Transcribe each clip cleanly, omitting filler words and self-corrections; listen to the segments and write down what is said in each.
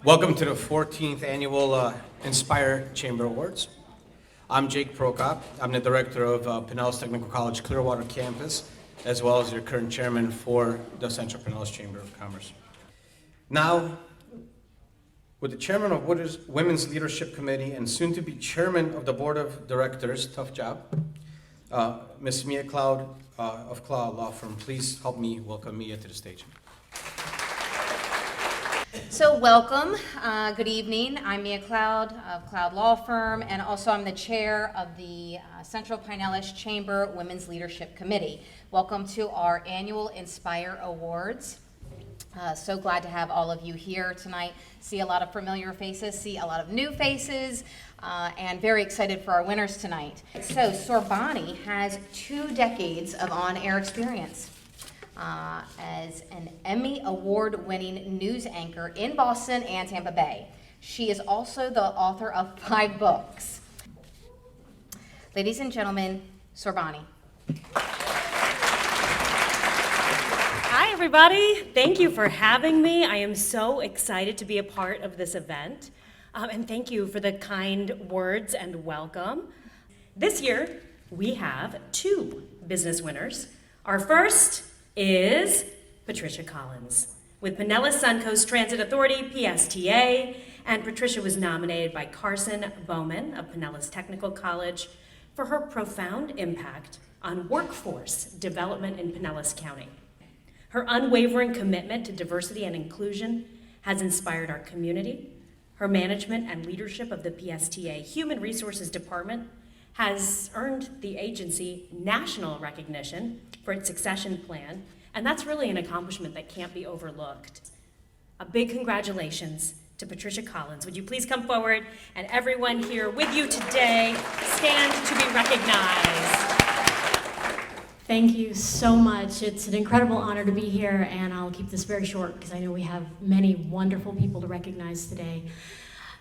Welcome to the 14th Annual Inspire Chamber Awards. I'm Jake Prokop. I'm the director of Pinellas Technical College Clearwater campus, as well as your current chairman for the Central Pinellas Chamber of Commerce. Now, with the chairman of Women's Leadership Committee and soon to be chairman of the board of directors, tough job, Ms. Mia Cloud of Cloud Law Firm. Please help me welcome Mia to the stage. So welcome, good evening. I'm Mia Cloud of Cloud Law Firm, and also I'm the chair of the Central Pinellas Chamber Women's Leadership Committee. Welcome to our annual Inspire Awards. So glad to have all of you here tonight. See a lot of familiar faces, see a lot of new faces, and very excited for our winners tonight. So Sorbani has 2 decades of on-air experience as an Emmy Award-winning news anchor in Boston and Tampa Bay. She is also the author of 5 books. Ladies and gentlemen, Sorbani. Hi, everybody. Thank you for having me. I am so excited to be a part of this event. And thank you for the kind words and welcome. This year, we have 2 business winners. Our first is Patricia Collins with Pinellas Suncoast Transit Authority, PSTA, and Patricia was nominated by Carson Bowman of Pinellas Technical College for her profound impact on workforce development in Pinellas County. Her unwavering commitment to diversity and inclusion has inspired our community. Her management and leadership of the PSTA Human Resources Department has earned the agency national recognition for its succession plan, and that's really an accomplishment that can't be overlooked. A big congratulations to Patricia Collins. Would you please come forward, and everyone here with you today stand to be recognized. Thank you so much. It's an incredible honor to be here, and I'll keep this very short because I know we have many wonderful people to recognize today.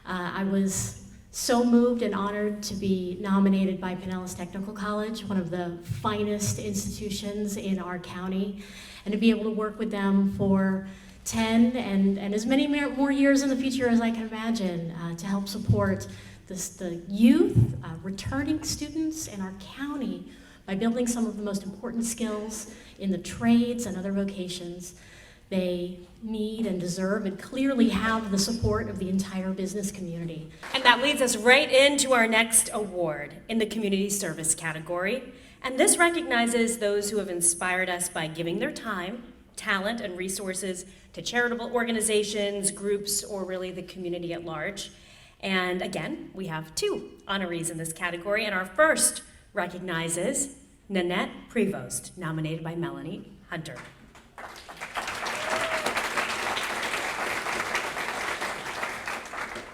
I was so moved and honored to be nominated by Pinellas Technical College, one of the finest institutions in our county, and to be able to work with them for 10 and as many more years in the future as I can imagine to help support the youth, returning students in our county by building some of the most important skills in the trades and other vocations they need and deserve, and clearly have the support of the entire business community. And that leads us right into our next award in the community service category. And this recognizes those who have inspired us by giving their time, talent, and resources to charitable organizations, groups, or really the community at large. And again, we have 2 honorees in this category, and our first recognizes Nanette Prevost, nominated by Melanie Hunter.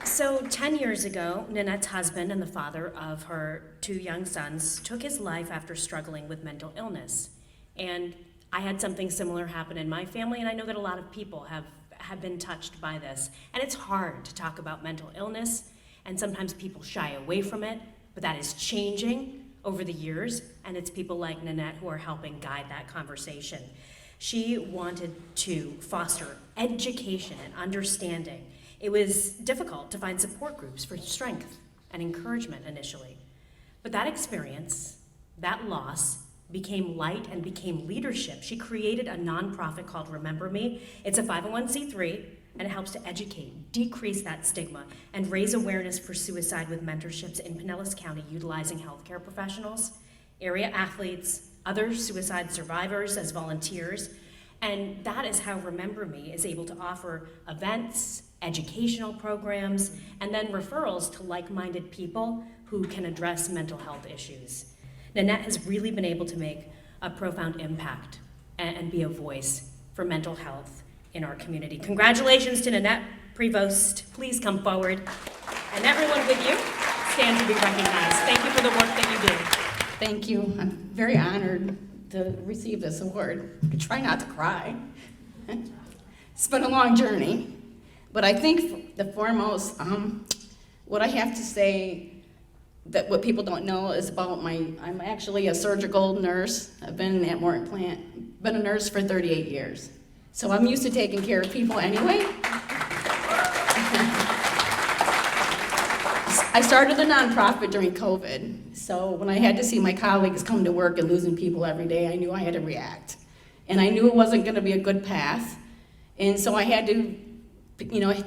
So 10 years ago, Nanette's husband and the father of her 2 young sons took his life after struggling with mental illness. And I had something similar happen in my family, and I know that a lot of people have been touched by this. And it's hard to talk about mental illness, and sometimes people shy away from it, but that is changing over the years, and it's people like Nanette who are helping guide that conversation. She wanted to foster education and understanding. It was difficult to find support groups for strength and encouragement initially. But that experience, that loss, became light and became leadership. She created a nonprofit called Remember Me. It's a 501c3, and it helps to educate, decrease that stigma, and raise awareness for suicide with mentorships in Pinellas County utilizing healthcare professionals, area athletes, other suicide survivors as volunteers. And that is how Remember Me is able to offer events, educational programs, and then referrals to like-minded people who can address mental health issues. Nanette has really been able to make a profound impact and be a voice for mental health in our community. Congratulations to Nanette Prevost. Please come forward. And everyone with you, stand to be recognized. Thank you for the work that you do. Thank you. I'm very honored to receive this award. I try not to cry. It's been a long journey. But I think the foremost, what I have to say that what people don't know is about I'm actually a surgical nurse. I've been at Morton Plant, been a nurse for 38 years. So I'm used to taking care of people anyway. I started a nonprofit during COVID, so when I had to see my colleagues come to work and losing people every day, I knew I had to react. And I knew it wasn't going to be a good path, and so I had to,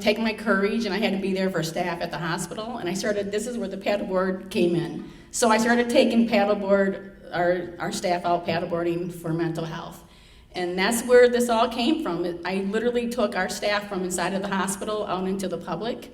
take my courage, and I had to be there for staff at the hospital, and this is where the paddleboard came in. So I started taking our staff out paddleboarding for mental health. And that's where this all came from. I literally took our staff from inside of the hospital out into the public.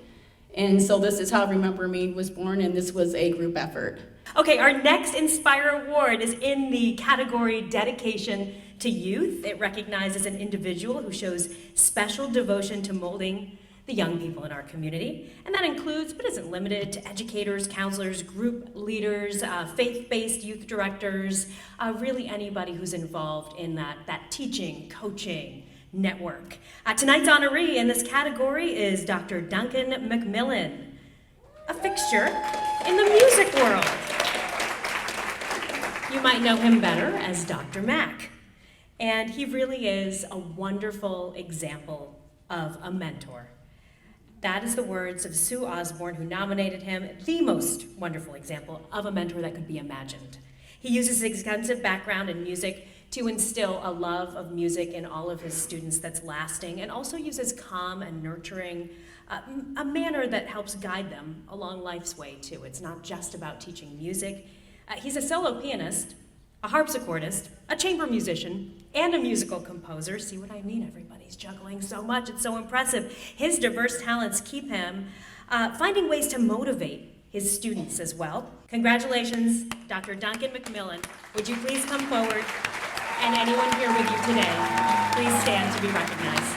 And so this is how Remember Me was born, and this was a group effort. Okay, our next Inspire Award is in the category Dedication to Youth. It recognizes an individual who shows special devotion to molding the young people in our community. And that includes, but isn't limited to, educators, counselors, group leaders, faith-based youth directors, really anybody who's involved in that teaching, coaching network. Tonight's honoree in this category is Dr. Duncan McMillan, a fixture in the music world. You might know him better as Dr. Mac. And he really is a wonderful example of a mentor. That is the words of Sue Osborne, who nominated him, the most wonderful example of a mentor that could be imagined. He uses his extensive background in music to instill a love of music in all of his students that's lasting, and also uses calm and nurturing, a manner that helps guide them along life's way too. It's not just about teaching music. He's a solo pianist, a harpsichordist, a chamber musician, and a musical composer. See what I mean, everybody? He's juggling so much, it's so impressive. His diverse talents keep him finding ways to motivate his students as well. Congratulations, Dr. Duncan McMillan. Would you please come forward? And anyone here with you today, please stand to be recognized.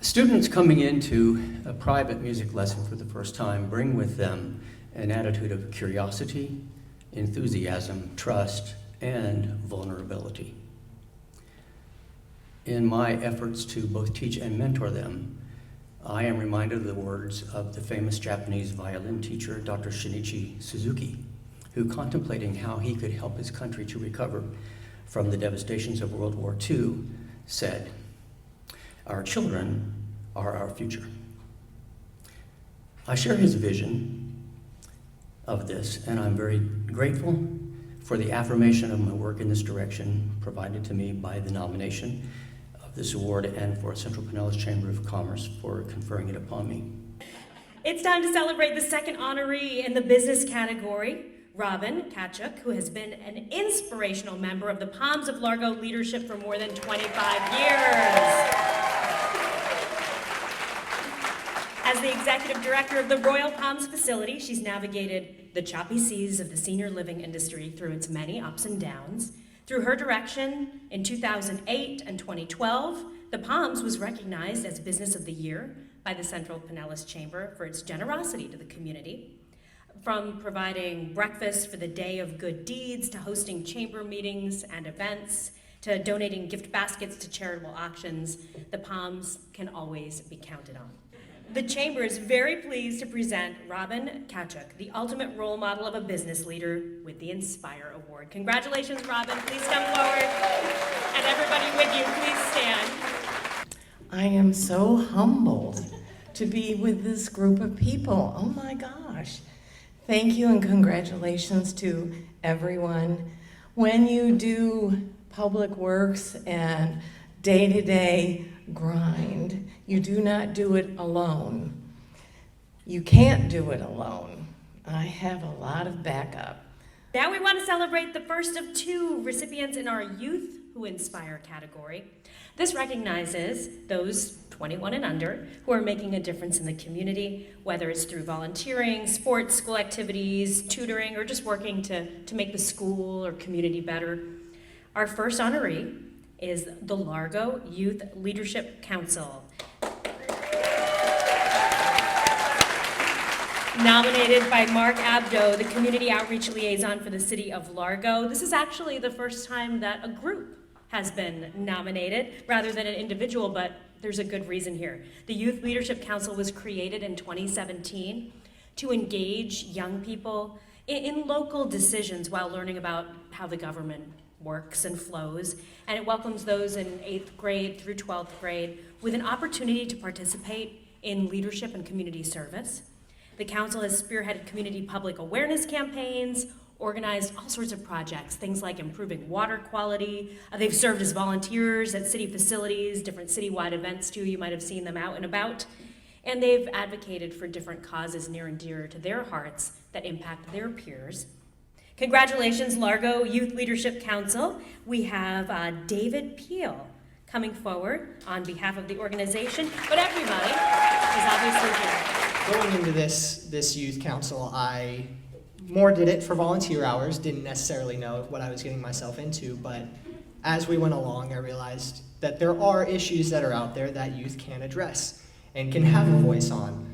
Students coming into a private music lesson for the first time bring with them an attitude of curiosity, enthusiasm, trust, and vulnerability. In my efforts to both teach and mentor them, I am reminded of the words of the famous Japanese violin teacher, Dr. Shinichi Suzuki, who, contemplating how he could help his country to recover from the devastations of World War II, said, "Our children are our future." I share his vision of this, and I'm very grateful for the affirmation of my work in this direction provided to me by the nomination of this award, and for Central Pinellas Chamber of Commerce for conferring it upon me. It's time to celebrate the second honoree in the business category, Robin Kachuk, who has been an inspirational member of the Palms of Largo leadership for more than 25 years. As the executive director of the Royal Palms facility, she's navigated the choppy seas of the senior living industry through its many ups and downs. Through her direction, in 2008 and 2012, the Palms was recognized as Business of the Year by the Central Pinellas Chamber for its generosity to the community. From providing breakfast for the Day of Good Deeds, to hosting chamber meetings and events, to donating gift baskets to charitable auctions, the Palms can always be counted on. The Chamber is very pleased to present Robin Kachuk, the ultimate role model of a business leader, with the Inspire Award. Congratulations, Robin. Please come forward. And everybody with you, please stand. I am so humbled to be with this group of people. Oh my gosh. Thank you and congratulations to everyone. When you do public works and day-to-day grind, you do not do it alone. You can't do it alone. I have a lot of backup. Now we want to celebrate the first of two recipients in our Youth Who Inspire category. This recognizes those 21 and under who are making a difference in the community, whether it's through volunteering, sports, school activities, tutoring, or just working to make the school or community better. Our first honoree is the Largo Youth Leadership Council. Nominated by Mark Abdo, the Community Outreach Liaison for the City of Largo. This is actually the first time that a group has been nominated rather than an individual, but there's a good reason here. The Youth Leadership Council was created in 2017 to engage young people in local decisions while learning about how the government works and flows, and it welcomes those in 8th grade through 12th grade with an opportunity to participate in leadership and community service. The council has spearheaded community public awareness campaigns, organized all sorts of projects, things like improving water quality. They've served as volunteers at city facilities, different citywide events too. You might have seen them out and about. And they've advocated for different causes near and dear to their hearts that impact their peers. Congratulations, Largo Youth Leadership Council. We have David Peel coming forward on behalf of the organization, but everybody is obviously here. Going into this youth council, I more did it for volunteer hours, didn't necessarily know what I was getting myself into, but as we went along, I realized that there are issues that are out there that youth can address and can have a voice on.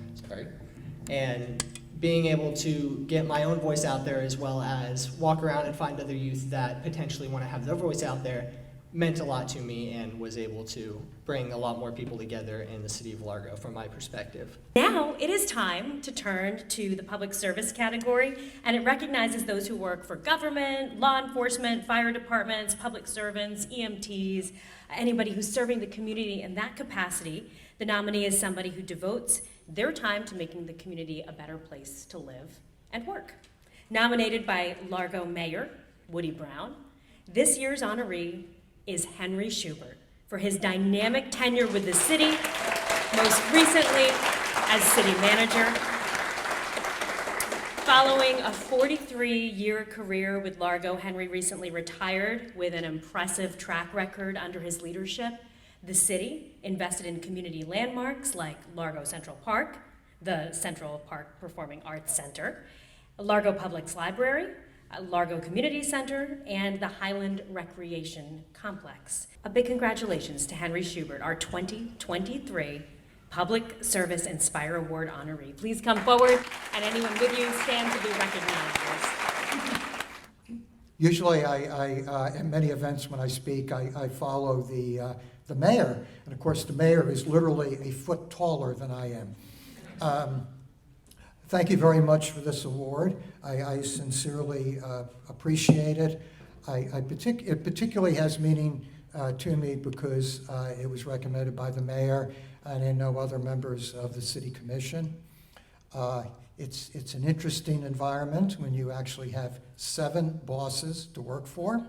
And being able to get my own voice out there as well as walk around and find other youth that potentially want to have their voice out there meant a lot to me and was able to bring a lot more people together in the city of Largo from my perspective. Now it is time to turn to the public service category, and it recognizes those who work for government, law enforcement, fire departments, public servants, EMTs, anybody who's serving the community in that capacity. The nominee is somebody who devotes their time to making the community a better place to live and work. Nominated by Largo Mayor Woody Brown, this year's honoree is Henry Schubert for his dynamic tenure with the city, most recently as city manager. Following a 43-year career with Largo, Henry recently retired with an impressive track record under his leadership. The city invested in community landmarks like Largo Central Park, the Central Park Performing Arts Center, Largo Public Library, Largo Community Center, and the Highland Recreation Complex. A big congratulations to Henry Schubert, our 2023 Public Service Inspire Award honoree. Please come forward, and anyone with you stand to be recognized. Usually at many events when I speak, I follow the mayor, and of course the mayor is literally a foot taller than I am. Thank you very much for this award. I sincerely appreciate it. It particularly has meaning to me because it was recommended by the mayor and I know other members of the city commission. It's an interesting environment when you actually have 7 bosses to work for.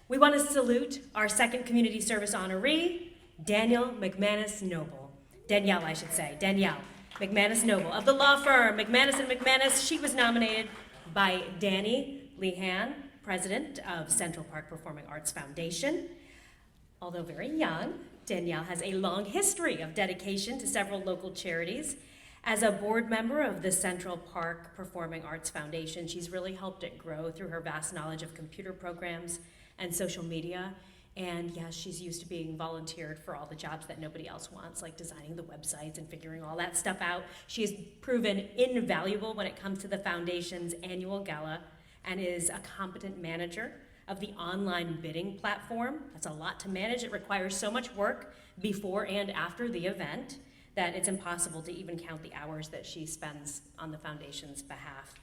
We want to salute our second community service honoree, Danielle McManus-Noble. Danielle, I should say. Danielle McManus-Noble of the law firm McManus & McManus. She was nominated by Danny Lehan, president of Central Park Performing Arts Foundation. Although very young, Danielle has a long history of dedication to several local charities. As a board member of the Central Park Performing Arts Foundation, she's really helped it grow through her vast knowledge of computer programs and social media. And yes, she's used to being volunteered for all the jobs that nobody else wants, like designing the websites and figuring all that stuff out. She has proven invaluable when it comes to the foundation's annual gala and is a competent manager of the online bidding platform. That's a lot to manage. It requires so much work before and after the event that it's impossible to even count the hours that she spends on the foundation's behalf.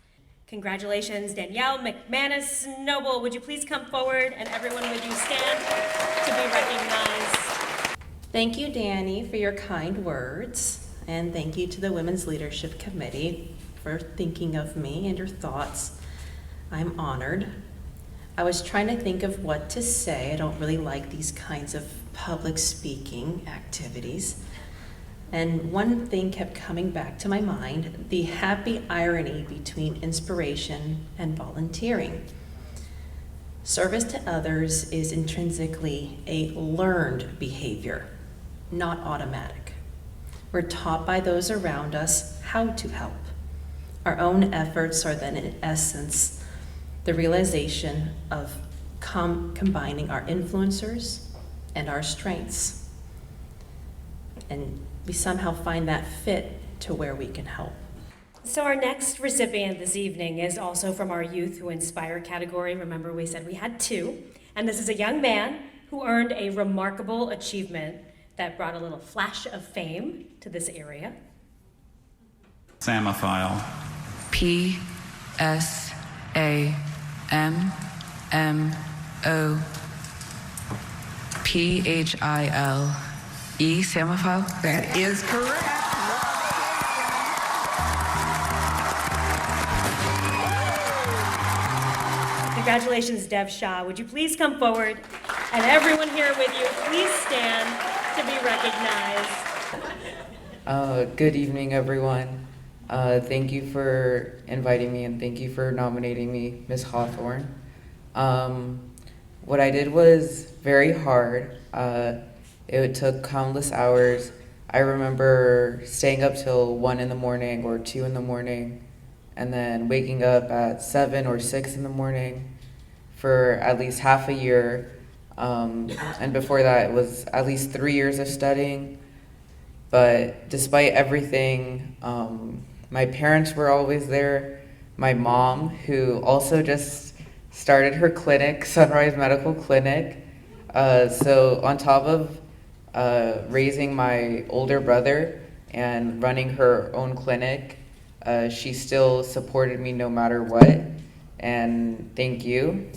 Congratulations, Danielle McManus-Noble. Would you please come forward, and everyone, would you stand to be recognized? Thank you, Danny, for your kind words, and thank you to the Women's Leadership Committee for thinking of me and your thoughts. I'm honored. I was trying to think of what to say. I don't really like these kinds of public speaking activities. And one thing kept coming back to my mind, the happy irony between inspiration and volunteering. Service to others is intrinsically a learned behavior, not automatic. We're taught by those around us how to help. Our own efforts are then, in essence, the realization of combining our influencers and our strengths. And we somehow find that fit to where we can help. So our next recipient this evening is also from our Youth Who Inspire category. Remember, we said we had 2. And this is a young man who earned a remarkable achievement that brought a little flash of fame to this area. Samophile. P-S-A-M-M-O-P-H-I-L. Samophile? That is correct. Congratulations, Dev Shah. Would you please come forward? And everyone here with you, please stand to be recognized. Good evening, everyone. Thank you for inviting me and thank you for nominating me, Ms. Hawthorne. What I did was very hard. It took countless hours. I remember staying up till 1 in the morning or 2 in the morning and then waking up at 7 or 6 in the morning for at least half a year. And before that, it was at least 3 years of studying. But despite everything, my parents were always there. My mom, who also just started her clinic, Sunrise Medical Clinic. So on top of raising my older brother and running her own clinic, she still supported me no matter what. And thank you.